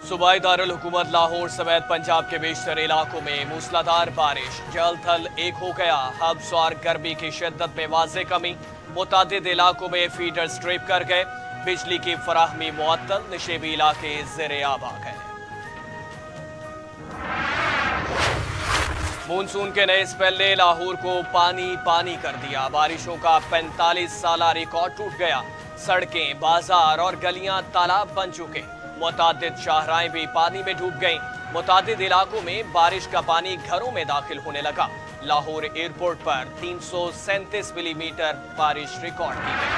सूबाई दारुल हुकूमत लाहौर समेत पंजाब के बेशतर इलाकों में मूसलाधार बारिश, जल थल एक हो गया। हब्स और गर्मी की शिद्दत में वाज़े कमी, मुतादिद इलाकों में फीडर स्ट्रिप कर गए। बिजली की फराहमी मुअत्तल, नशेबी इलाके ज़ेरे आब आ गए। मानसून के नए स्पेल ने लाहौर को पानी पानी कर दिया। बारिशों का 45 साला रिकॉर्ड टूट गया। सड़कें, बाजार और गलियां तालाब बन चुके। मुतादिद शाहराएं भी पानी में डूब गईं। मुतादिद इलाकों में बारिश का पानी घरों में दाखिल होने लगा। लाहौर एयरपोर्ट पर 337 मिलीमीटर बारिश रिकॉर्ड की गई।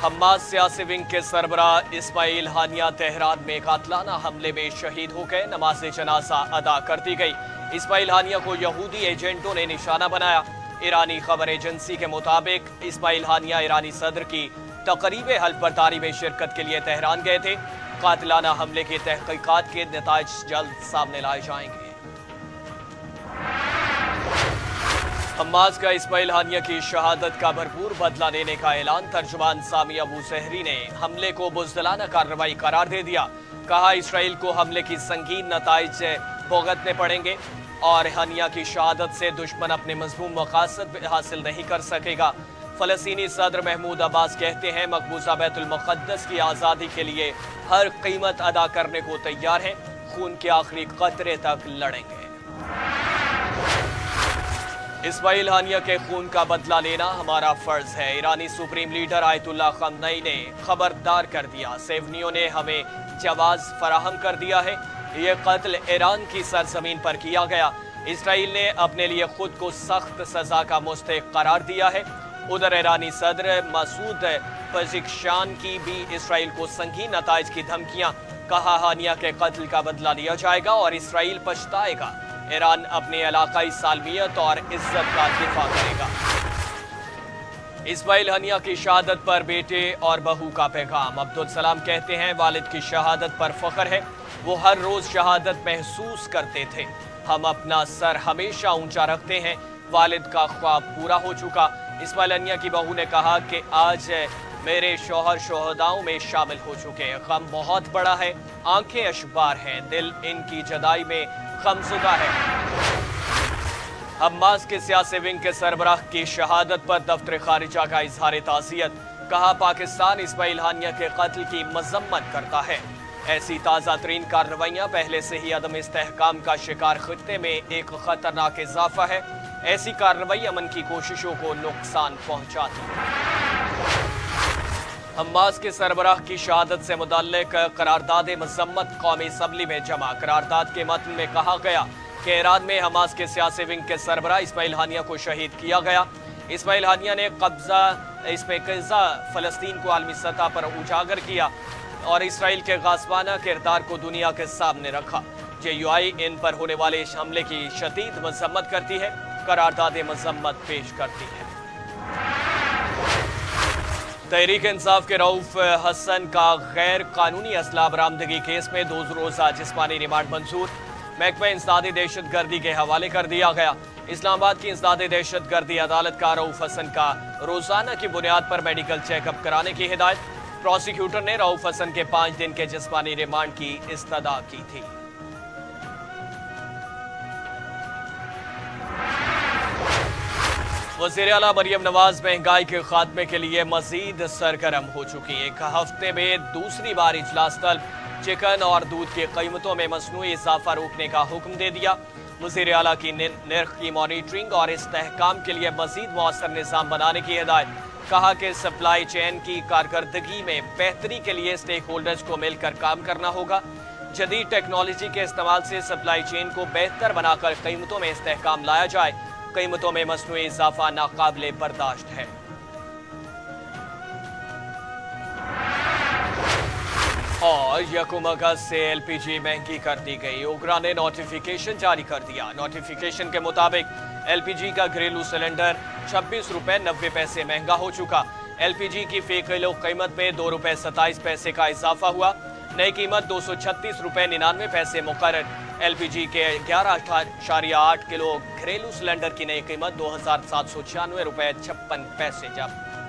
हम्मास सियासी विंग के सरबराह इस्माइल हानिया तेहरान में कातलाना हमले में शहीद हो गए। नमाज जनाजा अदा कर दी गई। इस्माइल हानिया को यहूदी एजेंटों ने निशाना बनाया। ईरानी खबर एजेंसी के मुताबिक इस्माइल हानिया ईरानी सदर की तकरीब हल्फबर्दारी में शिरकत के लिए तेहरान गए थे। कातिलाना हमले की तहकीकात के नताइज जल्द सामने लाए जाएंगे। हम्मास का इस्माइल हानिया की शहादत का भरपूर बदला लेने का ऐलान। तर्जुमान सामी अबू सहरी ने हमले को बुज़दिलाना कार्रवाई करार दे दिया। कहा, इसराइल को हमले की संगीन नताइज भुगतने पड़ेंगे और हानिया की शहादत से दुश्मन अपने मज़मूम मकासद हासिल नहीं कर सकेगा। फ़लस्तीनी सदर महमूद अब्बास कहते हैं, मकबूजा बैतुल मुक़द्दस की आज़ादी के लिए हर कीमत अदा करने को तैयार हैं। खून के आखिरी कतरे तक लड़ेंगे। इस्माइल हानिया के खून का बदला लेना हमारा फर्ज है। ईरानी सुप्रीम लीडर आयतुल्लाह खमनई ने खबरदार कर दिया। सेवनियों ने हमें जवाज फराहम कर दिया है। ये कत्ल ईरान की सरजमीन पर किया गया। इसराइल ने अपने लिए खुद को सख्त सजा का मुस्तहिक करार दिया है। उधर ईरानी सदर मसूद पज़ेश्कियान की भी इसराइल को संगीन नताइज की धमकियां। कहा, हानिया के कत्ल का बदला लिया जाएगा और इसराइल पछताएगा। ईरान अपने इलाकाई सालमियत और इज्जत का दिफा करेगा। इस्माइल हानिया की शहादत पर बेटे और बहू का पैगाम। अब्दुल सलाम कहते हैं, वालिद की शहादत पर फख्र है। वो हर रोज शहादत महसूस करते थे। हम अपना सर हमेशा ऊंचा रखते हैं। वालिद का ख्वाब पूरा हो चुका। इस्माइल हानिया की बहू ने कहा कि आज मेरे शौहर शोहदाओं में शामिल हो चुके हैं। गम बहुत बड़ा है, आंखें अशबार हैं, दिल इनकी जदाई में गमज़ुदा है। हम्मास के सियासी विंग के सरबराह की शहादत पर दफ्तर खारिजा का इजहार ताज़ियत। कहा, पाकिस्तान इस्माइल हानिया के कत्ल की मजम्मत करता है। ऐसी ताज़ा तरीन कार्रवाइयाँ पहले से ही अदम इस्तेहकाम का शिकार खित्ते में एक खतरनाक इजाफा है। ऐसी कार्रवाई अमन की कोशिशों को नुकसान पहुंचाती है। हम्मास के सरबराह की शहादत से मुतल्लिक करारदाद मजम्मत कौमी असम्बली में जमा। करारदाद के मतन में कहा गया कि ईरान में हमास के सियासी विंग के सरबराह इस्माइल हानिया को शहीद किया गया। इस्माइल हानिया ने कब्जा फ़लस्तीन को आलमी सतह पर उजागर किया और इसराइल के गासबाना किरदार को दुनिया के सामने रखा। JUI इन पर होने वाले इस हमले की शदीद मजम्मत करती है, करारदाद मजम्मत पेश करती है। तहरीक इंसाफ के रऊफ हसन का गैर कानूनी असला बरामदगी केस में 2 रोज़ा जिस्मानी रिमांड मंजूर। महकमा इंसदादी दहशत गर्दी के हवाले कर दिया गया। इस्लामाबाद की इंसदादी दहशत गर्दी अदालत का रऊफ हसन का रोजाना की बुनियाद पर मेडिकल चेकअप कराने की हिदायत। प्रोसिक्यूटर ने रऊफ हसन के 5 दिन के जिस्मानी रिमांड की इस्तदा की थी। वज़ीर आला मरियम नवाज महंगाई के खात्मे के लिए मजीद सरगर्म हो चुकी। एक हफ्ते में दूसरी बार इजलास तलब। चिकन और दूध की कीमतों में मसनूई इजाफा रोकने का हुक्म दे दिया। वज़ीर आला की नर्ख की मॉनिटरिंग और इस्तेहकाम के लिए मजीद मौसर निज़ाम बनाने की हिदायत। कहा कि सप्लाई चेन की कारकर्दगी में बेहतरी के लिए स्टेक होल्डर्स को मिलकर काम करना होगा। जदीद टेक्नोलॉजी के इस्तेमाल से सप्लाई चेन को बेहतर बनाकर कीमतों में इस्तेहकाम लाया जाए। कीमतों में मसनूई इजाफा नाकाबिले बर्दाश्त है। और 1 अगस्त से LPG महंगी कर दी गई। ओगरा ने नोटिफिकेशन जारी कर दिया। नोटिफिकेशन के मुताबिक LPG का घरेलू सिलेंडर 26 रुपए 90 पैसे महंगा हो चुका। LPG की फी किलो कीमत में 2 रुपए 27 पैसे का इजाफा हुआ। नई कीमत 236 रुपए 99 पैसे मुकर्रर। LPG के 11.8 किलो घरेलू सिलेंडर की नई कीमत 2796 रुपए 56 पैसे जब